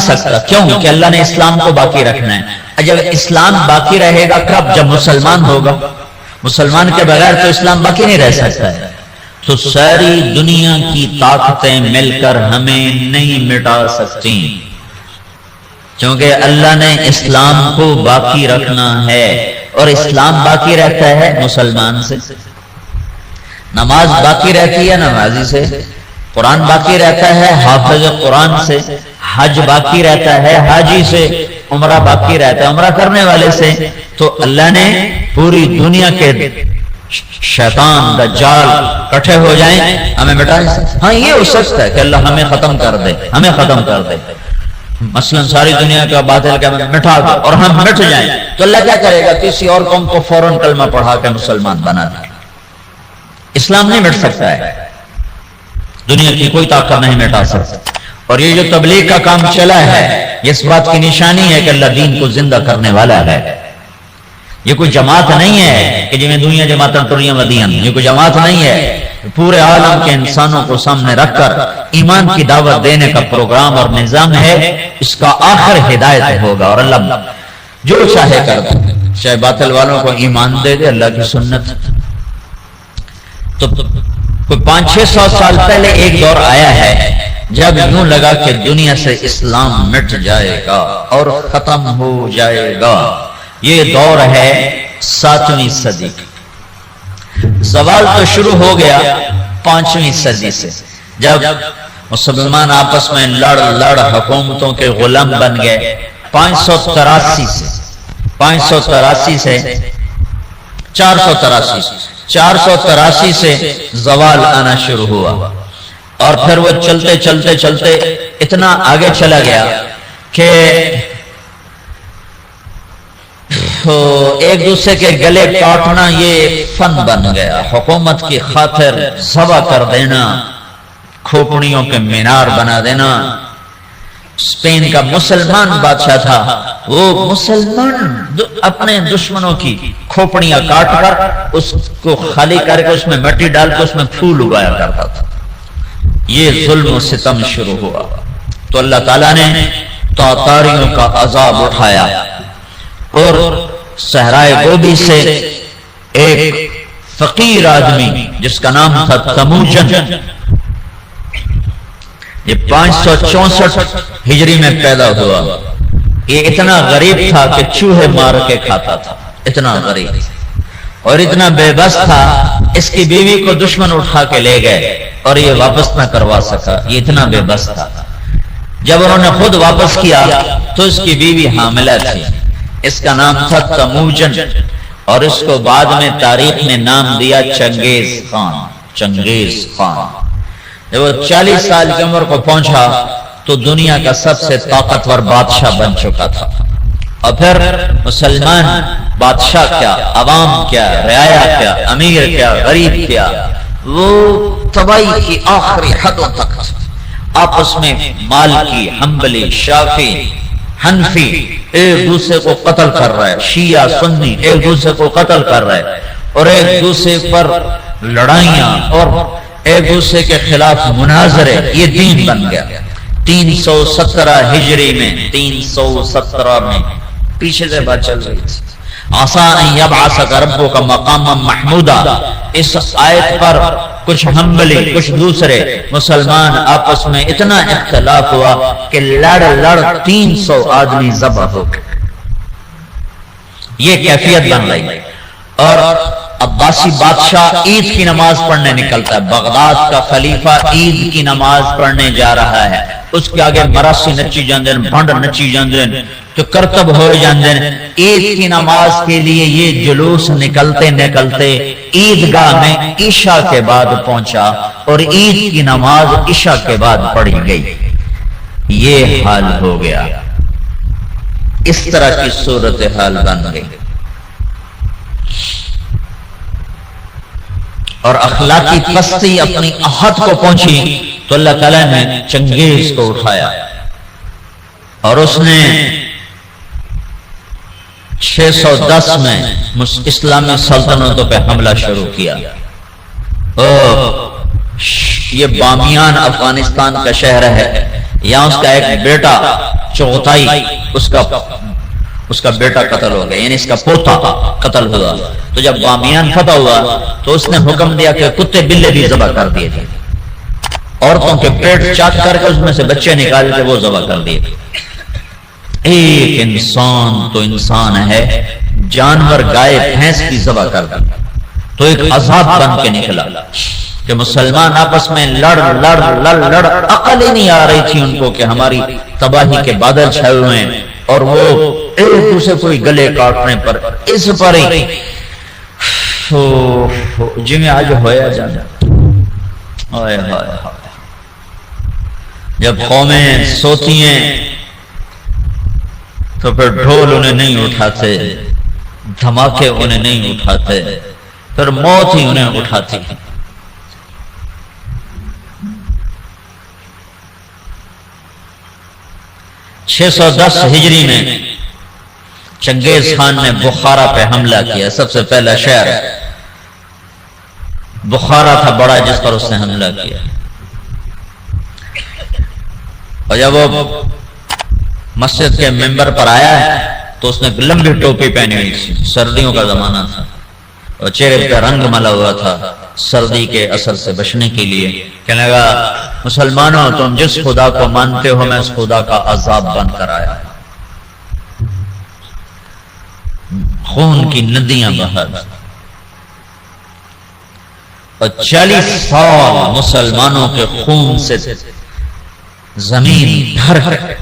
سکتا. کیوں؟ کہ اللہ نے اسلام کو باقی رکھنا ہے. جب اسلام باقی رہے گا کب؟ جب مسلمان ہوگا. مسلمان کے بغیر تو اسلام باقی نہیں رہ سکتا ہے. تو ساری دنیا کی طاقتیں مل کر ہمیں نہیں مٹا سکتی، کیونکہ اللہ نے اسلام کو باقی رکھنا ہے. اور اسلام باقی رہتا ہے مسلمان سے، نماز باقی رہتی ہے نمازی سے، قرآن باقی رہتا ہے حافظ قرآن سے، حج باقی رہتا ہے حاجی سے، عمرہ باقی رہتا ہے عمرہ کرنے والے سے. تو اللہ نے پوری دنیا کے شیطان دجال کٹھے ہو جائیں ہمیں مٹا سکتے. ہاں یہ ہو سکتا ہے کہ اللہ ہمیں ختم کر دے، ہمیں ختم کر دے، مثلا ساری دنیا کا باطل کا مٹا دے اور ہم مٹ جائیں. تو اللہ کیا کرے گا؟ کسی اور قوم کو فوراً کلمہ پڑھا کے مسلمان بنا دے. اسلام نہیں مٹ سکتا ہے، دنیا کی کوئی طاقت نہیں مٹا سکتا. اور یہ جو تبلیغ کا کام چلا ہے یہ اس بات کی نشانی ہے کہ اللہ دین کو زندہ کرنے والا ہے. یہ کوئی جماعت نہیں ہے کہ جی دنیا جماعتیں ٹریاں ودیاں، یہ کوئی جماعت نہیں ہے. پورے عالم کے انسانوں کو سامنے رکھ کر ایمان کی دعوت دینے کا پروگرام اور نظام ہے. اس کا آخر ہدایت ہوگا اور اللہ جو چاہے کر دے. چاہے باطل والوں کو ایمان دے دے، اللہ کی سنت. تو کوئی 500-600 سال پہلے ایک دور آیا ہے جب یوں لگا کہ دنیا سے اسلام مٹ جائے گا اور ختم ہو جائے گا. یہ دور ہے 7ویں صدی کا. سوال تو شروع ہو گیا 5ویں صدی سے، جب مسلمان آپس میں لڑ حکومتوں کے غلام بن گئے. 583 سے 483 سے زوال آنا شروع ہوا. اور پھر وہ چلتے اتنا آگے چلا گیا کہ ایک دوسرے کے گلے کاٹنا یہ فن بن گیا. حکومت کی خاطر ذبح کر دینا، کھوپڑیوں کے مینار بنا دینا. اسپین کا مسلمان بادشاہ تھا، وہ مسلمان اپنے دشمنوں کی کھوپڑیاں کاٹ کر اس کو خالی کر کے اس میں مٹی ڈال کے اس میں پھول اگایا کرتا تھا. یہ ظلم و ستم شروع ہوا. تو اللہ تعالیٰ نے تاتاریوں کا عذاب اٹھایا اور صحرائے گوبی سے ایک فقیر آدمی جس کا نام تھا تموجن، یہ 564 ہجری میں پیدا ہوا. یہ اتنا غریب تھا کہ چوہے مار کے کھاتا تھا، اتنا غریب اور اتنا بے بس تھا. اس کی بیوی کو دشمن اٹھا کے لے گئے اور یہ واپس نہ کروا سکا، یہ اتنا بے بس تھا. جب انہوں نے خود واپس کیا تو اس کی بیوی حاملہ تھی. اس کا نام تھا تموجن اور اس کو بعد میں تاریخ نے نام دیا چنگیز خان. جب وہ 40 سال کی عمر کو پہنچا تو دنیا کا سب سے طاقتور بادشاہ بن چکا تھا. اور پھر مسلمان بادشاہ کیا، عوام کیا، رعایا کیا، امیر کیا، غریب کیا، وہ تباہی کی آخری حدوں تک آپس میں مالکی، حنبلی، شافعی، حنفی ایک دوسرے کو قتل کر رہا ہے. شیعہ سنی ایک دوسرے کو قتل کر رہا ہے اور ایک دوسرے پر لڑائیاں اور ایک دوسرے کے خلاف مناظرے. یہ دین بن گیا. 317 ہجری میں 317 میں پیچھے سے بات چل رہی تھی. عسى ان يبعثك ربك مقاما محمودا. اس آیت پر کچھ حنبلی کچھ دوسرے مسلمان آپس میں اتنا اختلاف ہوا کہ لڑ 300 آدمی ذبح ہو گئے. یہ کیفیت بن رہی. اور عباسی بادشاہ عید کی نماز پڑھنے نکلتا ہے. بغداد کا خلیفہ عید کی نماز پڑھنے جا رہا ہے. اس کے آگے مراسی نچی جاندے ہیں، بھنڈ نچی جاندے ہیں، تو کرتب ہو جاندے ہیں. عید کی نماز کے لیے یہ جلوس نکلتے عیدگاہ میں عشاء کے بعد پہنچا اور عید کی نماز عشاء کے بعد پڑھی گئی. یہ حال ہو گیا. اس طرح کی صورتحال بن گئی اور اخلاقی پستی اپنی حد کو پہنچی. تو اللہ تعالیٰ نے چنگیز کو اٹھایا اور اس نے 610 میں اسلامی سلطنتوں پہ حملہ شروع کیا. یہ بامیان افغانستان کا شہر ہے. یہاں اس کا ایک بیٹا چغتائی اس کا بیٹا قتل ہو گیا، یعنی اس کا پوتا قتل ہوا۔ تو جب بامیان فتح ہوا تو اس نے حکم دیا کہ کتے بلے بھی ذبح کر دیے تھے، عورتوں کے پیٹ چاک کر کے اس میں سے بچے نکال کے وہ ذبح کر دیے۔ ایک انسان تو انسان ہے، جانور گائے بھینس کی ذبح کر دی تو ایک عذاب بن کے نکلا کہ مسلمان آپس میں لڑ عقل ہی نہیں آ رہی تھی ان کو کہ ہماری تباہی کے بادل چھائے ہوئے ہیں، اور وہ ایک دوسرے کو گلے کاٹنے پر اس پر ہی جی میں آج ہویا جانا۔ جب قومیں سوتی ہیں تو پھر ڈھول انہیں نہیں اٹھاتے، دھماکے انہیں نہیں اٹھاتے، پھر موت ہی انہیں اٹھاتی۔ 610 ہجری میں چنگیز خان نے بخارا پہ حملہ کیا۔ سب سے پہلا شہر بخارا تھا بڑا جس پر اس نے حملہ کیا، اور جب وہ مسجد کے ممبر پر آیا تو اس نے لمبی ٹوپی پہنی ہوئی تھی، سردیوں کا زمانہ تھا، اور چہرے پہ رنگ ملا ہوا تھا سردی کے اثر سے بچنے کے لیے۔ کہنے لگا مسلمانوں تم جس خدا کو مانتے ہو میں اس خدا کا عذاب بن کر آیا، خون کی ندیاں بہا، اور 40 سال مسلمانوں کے خون سے زمین بھر گئی۔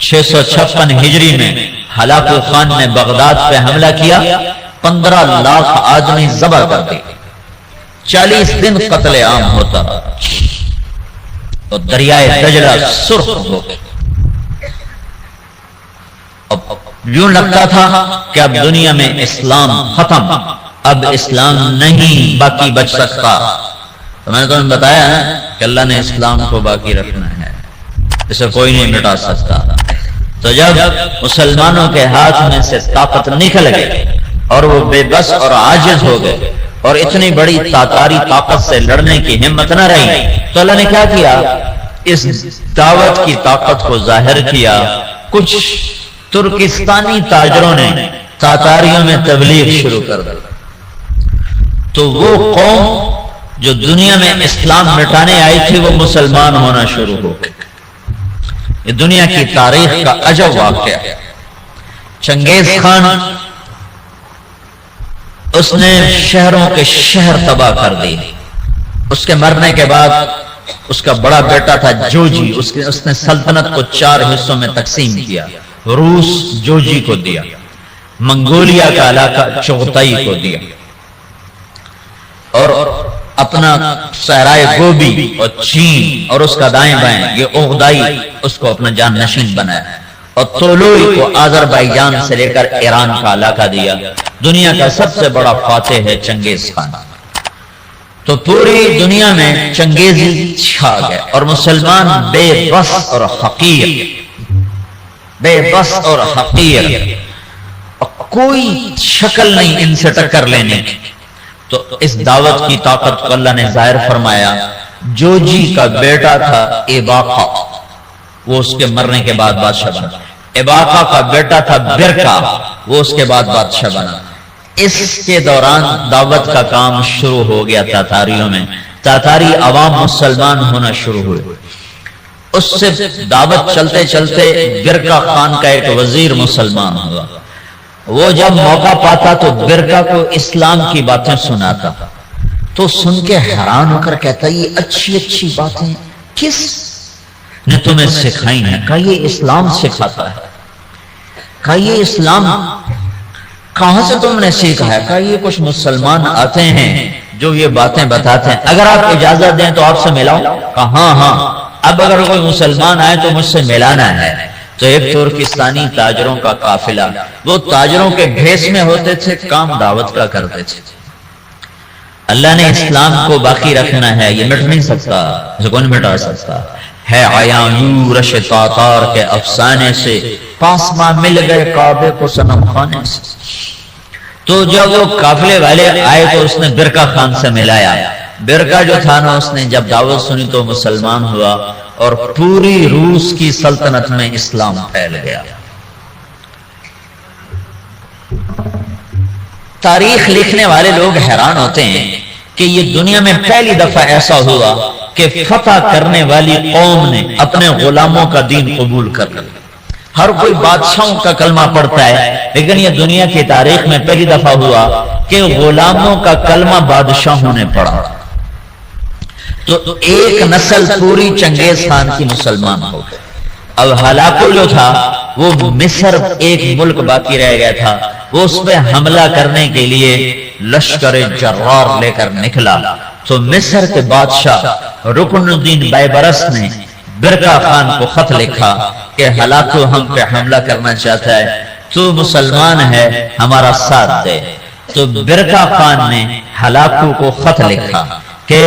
656 ہجری میں ہلاکو خان نے بغداد پہ حملہ کیا، 15 لاکھ آدمی ذبح کر دیے، 40 دن قتل عام ہوتا اور دریائے دجلہ سرخ ہو گئے۔ یوں لگتا تھا کہ اب دنیا میں اسلام ختم، اب اسلام نہیں باقی بچ سکتا۔ تو میں نے تمہیں بتایا نا کہ اللہ نے اسلام کو باقی رکھنا ہے، اسے کوئی نہیں مٹا سکتا۔ تو جب مسلمانوں کے ہاتھ میں سے طاقت نکل گئی اور وہ بے بس اور عاجز ہو گئے اور اتنی بڑی تاتاری طاقت سے لڑنے کی ہمت نہ رہی، تو اللہ نے کیا کیا؟ اس دعوت کی طاقت کو ظاہر کیا۔ کچھ ترکستانی تاجروں نے تاتاریوں میں تبلیغ شروع کر دی، تو وہ قوم جو دنیا میں اسلام مٹانے آئی تھی وہ مسلمان ہونا شروع ہو گئی۔ یہ دنیا کی تاریخ کا عجب واقعہ ہے۔ چنگیز خان اس نے شہروں کے شہر تباہ کر دی۔ اس کے مرنے کے بعد اس کا بڑا بیٹا تھا جوجی، اس نے سلطنت کو 4 حصوں میں تقسیم کیا۔ روس جوجی کو دیا، منگولیا کا علاقہ چغتائی کو دیا، اور اپنا صحرائے گوبی اور چین اور اس کا دائیں بائیں یہ اوغدائی اس کو اپنا جان نشین بنایا، اور طولوئی کو آذربائیجان سے لے کر ایران کا علاقہ دیا۔ دنیا کا سب سے بڑا فاتح ہے چنگیز خان۔ تو پوری دنیا میں چنگیزی چھا گئے، اور مسلمان بے بس اور حقیر، بے بس اور حقیر، کوئی شکل نہیں ان سے ٹکر لینے کی۔ تو اس دعوت کی طاقت کو اللہ نے ظاہر فرمایا۔ جوجی کا بیٹا تھا ایباقا، وہ اس کے مرنے کے بعد بادشاہ بنا۔ ایباقا کا بیٹا تھا برکا، وہ اس کے بعد بادشاہ بنا۔ اس کے دوران دعوت کا کام شروع ہو گیا تاتاریوں میں، تاتاری عوام مسلمان ہونا شروع ہوئے۔ اس سے دعوت چلتے چلتے برکا خان کا ایک وزیر مسلمان ہوا۔ وہ جب موقع پاتا تو برکا کو اسلام کی باتیں سناتا، تو سن کے حیران ہو کر کہتا یہ اچھی اچھی باتیں کس نے تمہیں سکھائی ہیں؟ کہا یہ اسلام سکھاتا ہے۔ کہا یہ اسلام کہاں سے تم نے سیکھا ہے؟ کہا یہ کچھ مسلمان آتے ہیں جو یہ باتیں بتاتے ہیں، اگر آپ اجازت دیں تو آپ سے ملاؤں؟ کہا ہاں، اب اگر کوئی مسلمان آئے تو مجھ سے ملانا ہے۔ تو ایک ترکستانی تاجروں کا قافلہ، وہ تاجروں کے بھیس میں ہوتے تھے، کام دعوت کا کرتے تھے۔ اللہ نے اسلام کو باقی رکھنا ہے، یہ مٹ نہیں سکتا، اسے کون مٹا سکتا ہے۔ عیاں یورش تاتار کے افسانے سے پاسماں مل گئے کعبے کو صنم خانے سے۔ تو جب وہ قافلے والے آئے تو اس نے برکا خان سے ملایا۔ برکا جو تھا نا، اس نے جب دعوت سنی تو مسلمان ہوا، اور پوری روس کی سلطنت میں اسلام پھیل گیا۔ تاریخ لکھنے والے لوگ حیران ہوتے ہیں کہ یہ دنیا میں پہلی دفعہ ایسا ہوا کہ فتح کرنے والی قوم نے اپنے غلاموں کا دین قبول کر لیا۔ ہر کوئی بادشاہوں کا کلمہ پڑھتا ہے، لیکن یہ دنیا کی تاریخ میں پہلی دفعہ ہوا کہ غلاموں کا کلمہ بادشاہوں نے پڑھا۔ تو ایک نسل پوری چنگیز خان کی مسلمان ہو گئی۔ اب ہلاکو جو تھا وہ مصر ایک ملک باقی رہ گیا تھا، وہ اس پہ حملہ کرنے کے لیے لشکر جرار لے کر نکلا۔ تو مصر کے بادشاہ رکن الدین بیبرس نے برقع خان کو خط لکھا کہ ہلاکو ہم پہ حملہ کرنا چاہتا ہے، تو مسلمان ہے ہمارا ساتھ دے۔ تو برقع خان نے ہلاکو کو خط لکھا کہ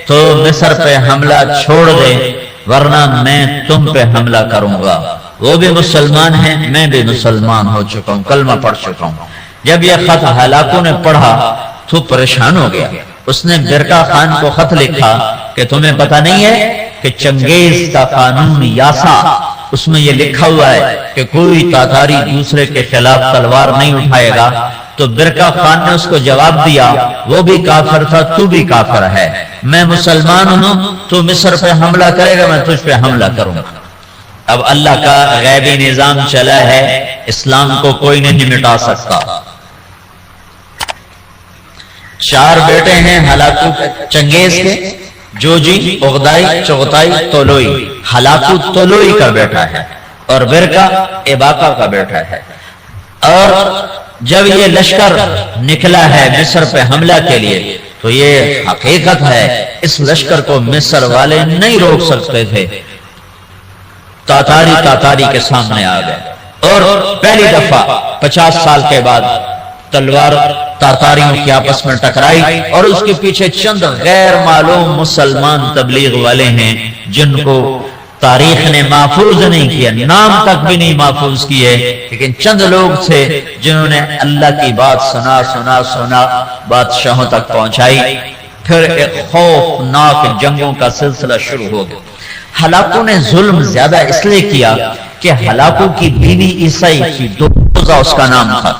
تو مصر پہ حملہ چھوڑ دے ورنہ میں تم پہ حملہ کروں گا۔ وہ بھی مسلمان ہیں، میں بھی مسلمان ہو چکا ہوں، کلمہ پڑھ چکا ہوں۔ جب یہ خط ہلاکو نے پڑھا تو پریشان ہو گیا۔ اس نے برقع خان کو خط لکھا کہ تمہیں پتہ نہیں ہے کہ چنگیز کا قانون یاسا، اس میں یہ لکھا ہوا ہے کہ کوئی تاتاری دوسرے کے خلاف تلوار نہیں اٹھائے گا۔ تو برقع خان نے اس کو جواب دیا، وہ بھی کافر تھا، تو بھی کافر ہے، میں مسلمان ہوں، تو مصر پہ حملہ کرے گا، میں تجھ پہ حملہ کروں گا۔ اب اللہ کا غیبی نظام چلا ہے، اسلام کو کوئی نہیں مٹا سکتا۔ 4 بیٹے ہیں ہلاکو چنگیز کے، جوجی، اغدائی، چغتائی، طولوئی۔ ہلاکو طولوئی کا بیٹا ہے اور برقع ایباقہ کا بیٹا ہے۔ اور جب یہ لشکر نکلا ہے مصر پہ حملہ کے لیے تو یہ حقیقت ہے اس لشکر کو مصر والے نہیں روک سکتے تھے۔ تاتاری کے سامنے آ گئے اور پہلی دفعہ 50 سال کے بعد تلوار تاتاریوں کی آپس میں ٹکرائی، اور اس کے پیچھے چند غیر معلوم مسلمان تبلیغ والے ہیں جن کو تاریخ نے محفوظ نہیں کیا، نام تک بھی نہیں محفوظ کیے، لیکن چند لوگ تھے جنہوں نے اللہ کی بات سنا بادشاہوں تک پہنچائی۔ پھر ایک خوفناک جنگوں کا سلسلہ شروع ہو گیا۔ ہلاکو نے ظلم زیادہ اس لیے کیا کہ ہلاکو کی بیوی عیسائی تھی، دوزہ اس کا نام تھا،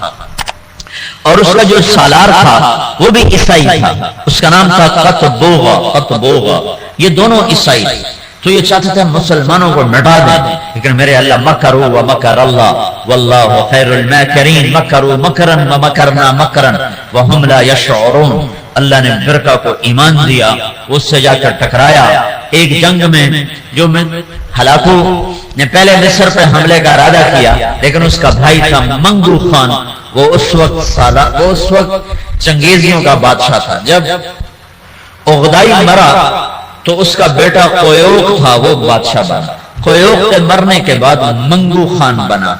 اور اس کا جو سالار تھا وہ بھی عیسائی تھا، اس کا نام تھا قطبوغا۔ یہ دونوں عیسائی تھے۔ تو یہ چاہتے تھے مسلمانوں کو مٹا دیں، لیکن میرے اللہ مکروا ومکر اللہ واللہ خیر الماکرین، مکروا مکرا ومکرنا مکرا وہم لا یشعرون۔ اللہ نے برقع کو ایمان دیا، اس سے جا کر ٹکرایا ایک جنگ میں، جو ہلاکو نے پہلے مصر پہ حملے کا ارادہ کیا، لیکن اس کا بھائی تھا منگو خان، وہ اس وقت چنگیزیوں کا بادشاہ تھا۔ جب اغدائی مرا تو اس کا بیٹا قیوق تھا، وہ بادشاہ بنا۔ قیوق کے مرنے کے بعد منگو خان بنا۔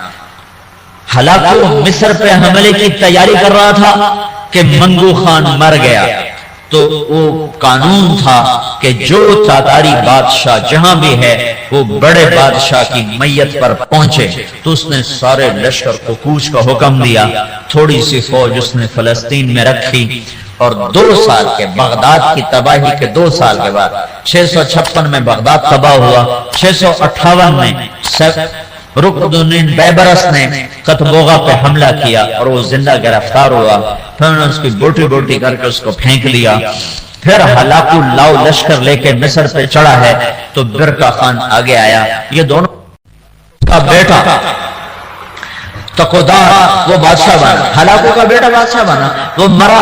ہلاکو مصر پہ حملے کی تیاری کر رہا تھا کہ منگو خان مر گیا، تو وہ قانون تھا کہ جو تاتاری بادشاہ جہاں بھی ہے وہ بڑے بادشاہ کی میت پر پہنچے۔ تو اس نے سارے لشکر کو کوچ کا حکم دیا، تھوڑی سی فوج اس نے فلسطین میں رکھی، اور 2 سال کے بغداد کی تباہی کے 2 سال کے بعد 656 میں بغداد تباہ ہوا۔ 658 میں رکن الدین بیبرس نے قطبوغا پہ حملہ کیا اور وہ زندہ گرفتار ہوا۔ پھر انہوں نے اس کی بوٹی بوٹی کر کے اس کو پھینک لیا۔ پھر ہلاکو لاؤ لشکر لے کے مصر پہ چڑھا ہے تو برقع خان آگے آیا۔ یہ دونوں کا بیٹا تقودار وہ بادشاہ بنا، ہلاکو کا بیٹا بادشاہ بنا، وہ مرا،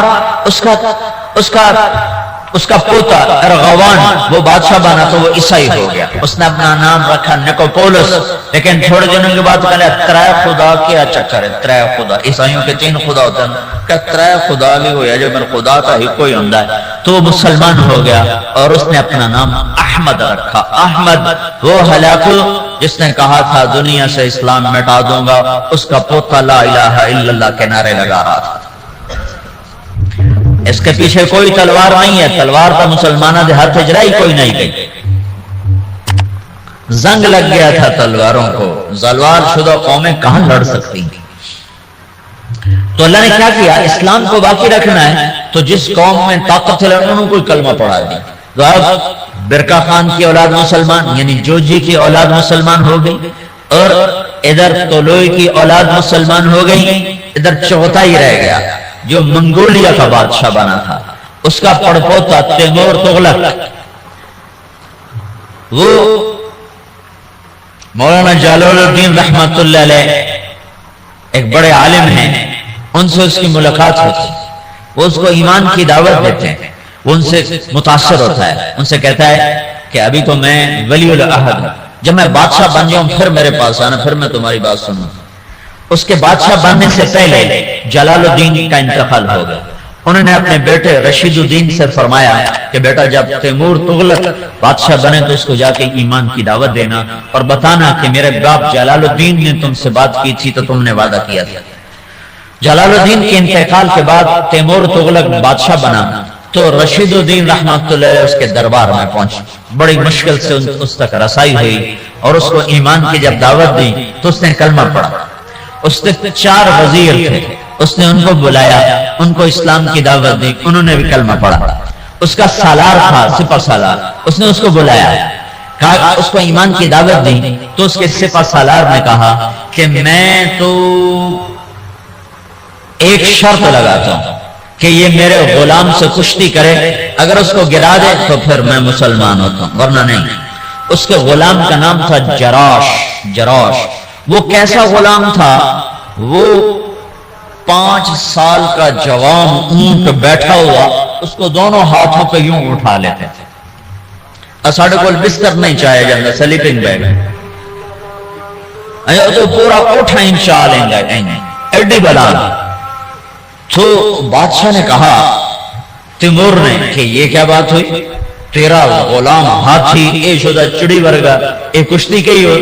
اس کا پوتا ارغوان وہ بادشاہ بنا تو وہ عیسائی ہو گیا۔ اس نے اپنا نام رکھا نکوپولس، لیکن تھوڑے دنوں کے بعد کہا ترائے خدا کیا چکر ہے، ترائے خدا، عیسائیوں کے 3 خدا ہوتے ہیں، کہ ترائے خدا بھی ہویا جو میرے خدا کا ہی کوئی ہوندا ہے، تو وہ مسلمان ہو گیا اور اس نے اپنا نام احمد رکھا۔ احمد وہ ہلاکو جس نے کہا تھا دنیا سے اسلام مٹا دوں گا، اس کا پوتا لا الہ الا اللہ کے نعرے لگا رہا تھا۔ اس کے پیچھے کوئی تلوار نہیں ہے، تلوار تو مسلمانہ دے ہاتھ اجرائی کوئی نہیں گئی، زنگ لگ گیا تھا تلواروں کو، زوال شدہ قومیں کہاں لڑ سکتی ہیں۔ تو اللہ نے کیا کیا، اسلام کو باقی رکھنا ہے تو جس قوم میں طاقت ہے انہوں کو کلمہ پڑھا دی۔ برکا خان کی اولاد مسلمان یعنی جوجی کی اولاد مسلمان ہو گئی، اور ادھر طولوئی کی اولاد مسلمان ہو گئی، ادھر چغتائی رہ گیا جو منگولیا کا بادشاہ بنا تھا، اس کا پڑپوتا تیمور تغلق، وہ مولانا جلال الدین رحمت اللہ علیہ ایک بڑے عالم ہیں، ان سے اس کی ملاقات ہوتی، وہ اس کو ایمان کی دعوت دیتے ہیں، وہ ان سے متاثر ہوتا ہے، ان سے کہتا ہے کہ ابھی تو میں ولی العہد ہوں، جب میں بادشاہ بن جاؤں پھر میرے پاس آنا، پھر میں تمہاری بات سنوں۔ اس کے بادشاہ بننے سے پہلے جلال الدین کا انتقال ہو گیا، انہوں نے اپنے بیٹے رشید الدین سے فرمایا کہ بیٹا جب تیمور تغلق بادشاہ بنے تو اس کو جا کے ایمان کی دعوت دینا اور بتانا کہ میرے باپ جلال الدین نے تم سے بات کی تھی تو تم نے وعدہ کیا تھا۔ جلال الدین کے انتقال کے بعد تیمور تغلق بادشاہ بنا تو رشید الدین رحمت اللہ علیہ اس کے دربار میں پہنچے، بڑی مشکل سے اس تک رسائی ہوئی اور اس کو ایمان کی جب دعوت دی تو اس نے کلمہ پڑھا۔ اس نے 4 وزیر تھے، اس نے ان کو بلایا، ان کو اسلام کی دعوت دی، انہوں نے بھی کلمہ پڑھا۔ اس کا سالار تھا سپہ سالار، اس نے اس کو بلایا، کہا اس کو ایمان کی دعوت دی تو اس کے سپہ سالار نے کہا کہ میں تو ایک شرط لگاتا ہوں کہ یہ میرے غلام سے کشتی کرے، اگر اس کو گرا دے تو پھر میں مسلمان ہوتا ہوں ورنہ نہیں۔ اس کے غلام کا نام تھا جراش۔ وہ کیسا غلام تھا؟ وہ 5 سال کا جوان اونٹ بیٹھا ہوا اس کو دونوں ہاتھوں پہ یوں اٹھا لیتے تھے، ساڑھے کو بستر نہیں چاہے جاتا سلیپنگ بیگ تو پورا اٹھا انشاء لیں گے ایڈی بلا۔ تو بادشاہ نے کہا تیمور نے کہ یہ کیا بات ہوئی، تیرا غلام ہاتھی اے شدہ چڑی ورگا اے کشتی کی ہو